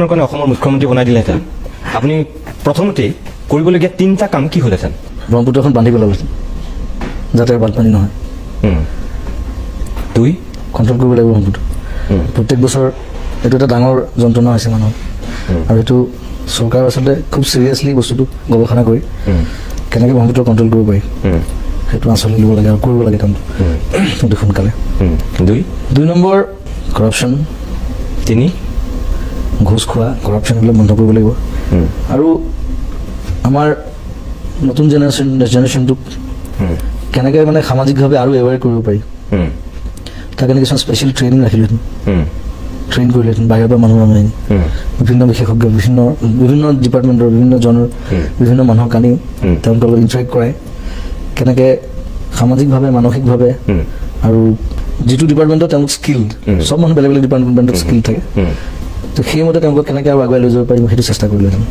আপোনাৰ কাৰণে অসমৰ মুখ্যমন্ত্ৰী বনাই দিলেহেঁতেন আপুনি প্ৰথমতে কৰিবলগীয়া তিনিটা কাম কি হ'লহেঁতেন? ব্ৰহ্মপুত্ৰখন বান্ধি পেলালেহেঁতেন যাতে বানপানী নহয়। দুই, কণ্ট্ৰল কৰিব লাগিব ব্ৰহ্মপুত্ৰ। প্ৰত্যেক বছৰ এইটো এটা ডাঙৰ যন্ত্ৰণা হৈছে মানুহৰ, আৰু এইটো চৰকাৰে আচলতে খুব চিৰিয়াছলি বস্তুটো গৱেষণা কৰি কেনেকৈ ব্ৰহ্মপুত্ৰ কণ্ট্ৰল কৰিব পাৰি সেইটো আঁচনি ল'ব লাগে আৰু কৰিব লাগে কামটো অতি সোনকালে। দুই নম্বৰ কৰাপশ্যন। তিনি, ঘোষ খোৱা কৰাপশ্যন এইবিলাক বন্ধ কৰিব লাগিব। আৰু আমাৰ নতুন জেনেৰেশ্যনটোক কেনেকৈ মানে সামাজিকভাৱে আৰু এৱেৰ কৰিব পাৰি তাৰ কাৰণে কিছুমান স্পেচিয়েল ট্ৰেইনিং ৰাখিলেহেঁতেন, ট্ৰেইন কৰিলেহেঁতেন বাহিৰৰ পৰা মানুহ আনি বিভিন্ন বিশেষজ্ঞ বিভিন্ন ডিপাৰ্টমেণ্টৰ বিভিন্ন জনৰ বিভিন্ন মানুহক আনি তেওঁলোকৰ লগত ইণ্টাৰেক্ট কৰাই কেনেকৈ সামাজিকভাৱে মানসিকভাৱে আৰু যিটো ডিপাৰ্টমেণ্টত তেওঁলোক স্কিল চব মানুহ বেলেগ বেলেগ ডিপাৰ্টমেণ্টত স্কিল থাকে তো সেইমতে তেওঁলোকক কেনেকৈ আৰু আগুৱাই লৈ যাব পাৰিব সেইটো চেষ্টা কৰিলেহেঁতেন।